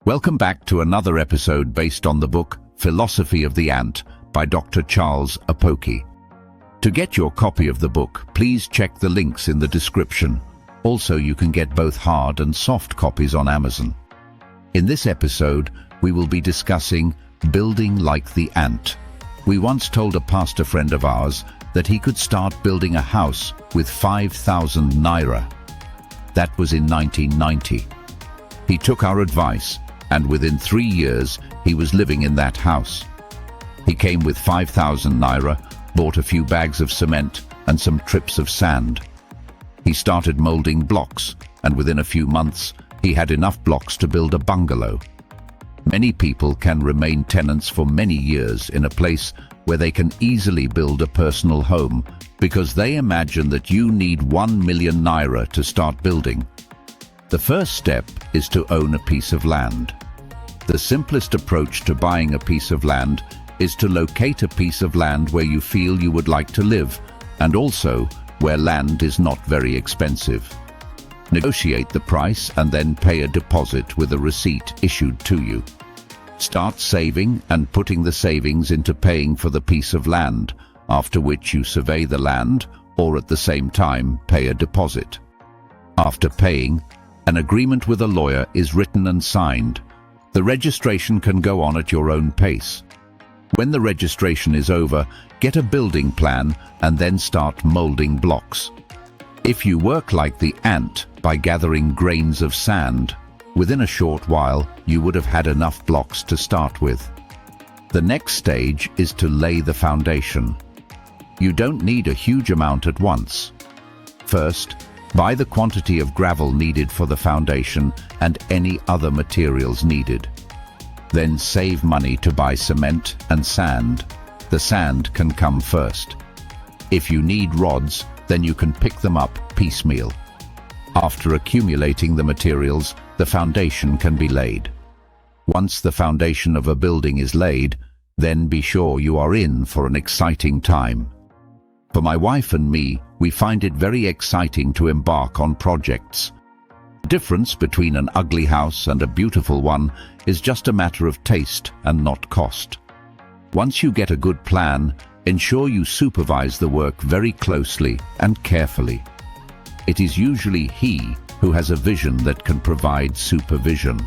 Welcome back to another episode based on the book Philosophy of the Ant by Dr. Charles Apoki. To get your copy of the book, please check the links in the description. Also, you can get both hard and soft copies on Amazon. In this episode, we will be discussing building like the ant. We once told a pastor friend of ours that he could start building a house with 5,000 naira. That was in 1990. He took our advice, and within 3 years, he was living in that house. He came with 5,000 naira, bought a few bags of cement and some trips of sand. He started molding blocks, and within a few months, he had enough blocks to build a bungalow. Many people can remain tenants for many years in a place where they can easily build a personal home because they imagine that you need 1 million naira to start building. The first step is to own a piece of land. The simplest approach to buying a piece of land is to locate a piece of land where you feel you would like to live, and also where land is not very expensive. Negotiate the price and then pay a deposit with a receipt issued to you. Start saving and putting the savings into paying for the piece of land, after which you survey the land or at the same time pay a deposit. After paying, an agreement with a lawyer is written and signed. The registration can go on at your own pace. When the registration is over, get a building plan and then start molding blocks. If you work like the ant by gathering grains of sand, within a short while you would have had enough blocks to start with. The next stage is to lay the foundation. You don't need a huge amount at once. First, buy the quantity of gravel needed for the foundation and any other materials needed. Then save money to buy cement and sand. The sand can come first. If you need rods, then you can pick them up piecemeal. After accumulating the materials, the foundation can be laid. Once the foundation of a building is laid, then be sure you are in for an exciting time. For my wife and me, we find it very exciting to embark on projects. The difference between an ugly house and a beautiful one is just a matter of taste and not cost. Once you get a good plan, ensure you supervise the work very closely and carefully. It is usually he who has a vision that can provide supervision.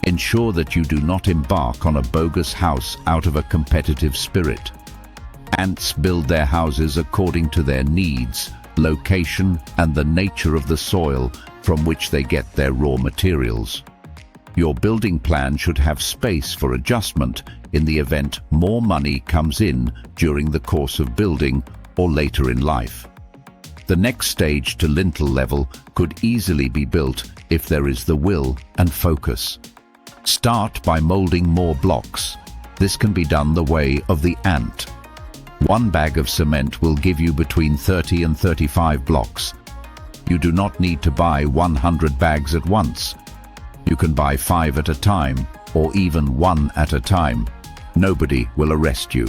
Ensure that you do not embark on a bogus house out of a competitive spirit. Ants build their houses according to their needs, location, and the nature of the soil from which they get their raw materials. Your building plan should have space for adjustment in the event more money comes in during the course of building or later in life. The next stage to lintel level could easily be built if there is the will and focus. Start by molding more blocks. This can be done the way of the ant. 1 bag of cement will give you between 30 and 35 blocks. You do not need to buy 100 bags at once. You can buy 5 at a time, or even 1 at a time. Nobody will arrest you.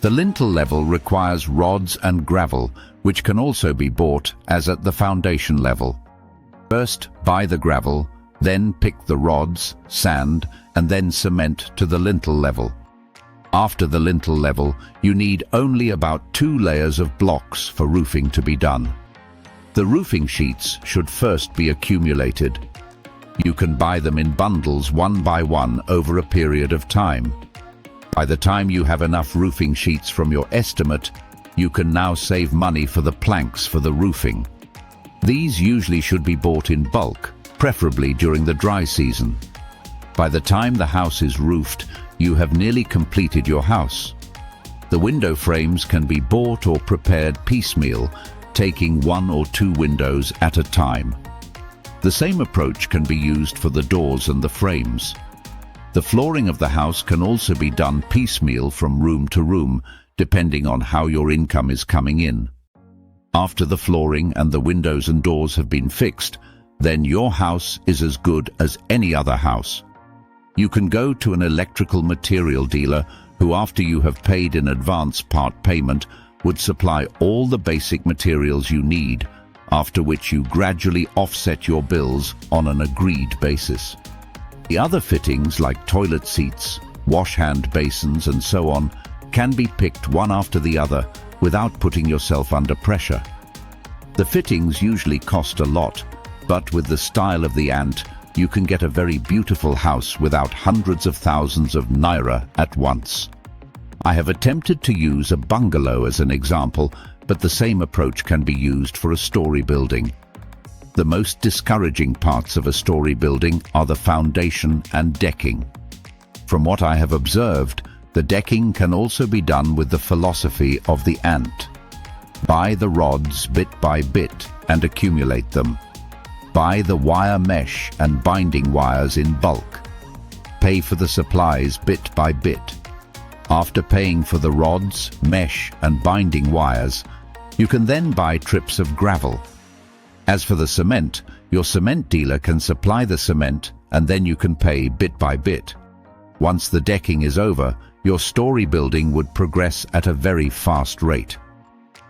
The lintel level requires rods and gravel, which can also be bought as at the foundation level. First, buy the gravel, then pick the rods, sand, and then cement to the lintel level. After the lintel level, you need only about 2 layers of blocks for roofing to be done. The roofing sheets should first be accumulated. You can buy them in bundles 1 by 1 over a period of time. By the time you have enough roofing sheets from your estimate, you can now save money for the planks for the roofing. These usually should be bought in bulk, preferably during the dry season. By the time the house is roofed, you have nearly completed your house. The window frames can be bought or prepared piecemeal, taking 1 or 2 windows at a time. The same approach can be used for the doors and the frames. The flooring of the house can also be done piecemeal from room to room, depending on how your income is coming in. After the flooring and the windows and doors have been fixed, then your house is as good as any other house. You can go to an electrical material dealer who, after you have paid in advance part payment, would supply all the basic materials you need, after which you gradually offset your bills on an agreed basis. The other fittings like toilet seats, wash hand basins and so on can be picked one after the other without putting yourself under pressure. The fittings usually cost a lot, but with the style of the ant, you can get a very beautiful house without hundreds of thousands of naira at once. I have attempted to use a bungalow as an example, but the same approach can be used for a story building. The most discouraging parts of a story building are the foundation and decking. From what I have observed, the decking can also be done with the philosophy of the ant. Buy the rods bit by bit and accumulate them. Buy the wire mesh and binding wires in bulk. Pay for the supplies bit by bit. After paying for the rods, mesh and binding wires, you can then buy trips of gravel. As for the cement, your cement dealer can supply the cement and then you can pay bit by bit. Once the decking is over, your story building would progress at a very fast rate.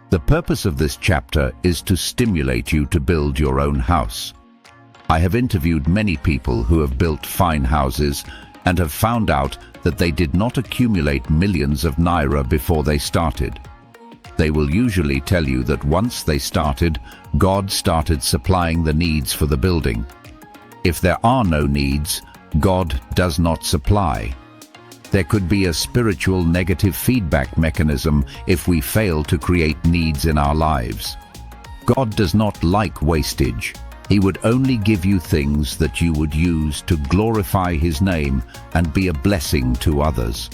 The purpose of this chapter is to stimulate you to build your own house. I have interviewed many people who have built fine houses and have found out that they did not accumulate millions of naira before they started. They will usually tell you that once they started, God started supplying the needs for the building. If there are no needs, God does not supply. There could be a spiritual negative feedback mechanism if we fail to create needs in our lives. God does not like wastage. He would only give you things that you would use to glorify His name and be a blessing to others.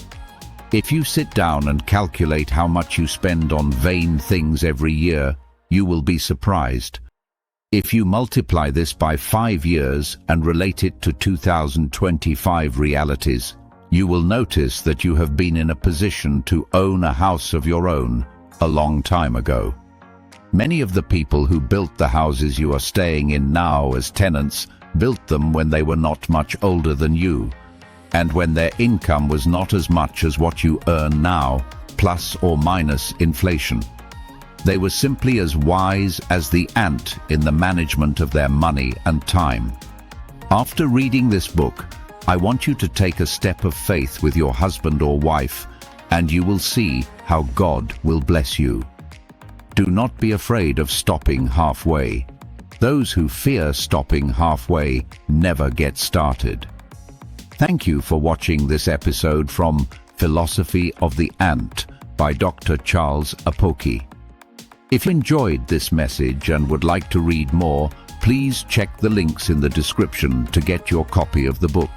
If you sit down and calculate how much you spend on vain things every year, you will be surprised. If you multiply this by 5 years and relate it to 2025 realities, you will notice that you have been in a position to own a house of your own a long time ago. Many of the people who built the houses you are staying in now as tenants built them when they were not much older than you, and when their income was not as much as what you earn now, plus or minus inflation. They were simply as wise as the ant in the management of their money and time. After reading this book, I want you to take a step of faith with your husband or wife, and you will see how God will bless you. Do not be afraid of stopping halfway. Those who fear stopping halfway never get started. Thank you for watching this episode from Philosophy of the Ant by Dr. Charles Apoki. If you enjoyed this message and would like to read more, please check the links in the description to get your copy of the book.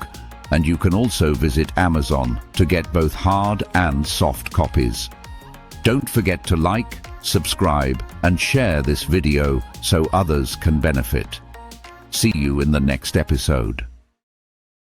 And you can also visit Amazon to get both hard and soft copies. Don't forget to like, subscribe, and share this video so others can benefit. See you in the next episode.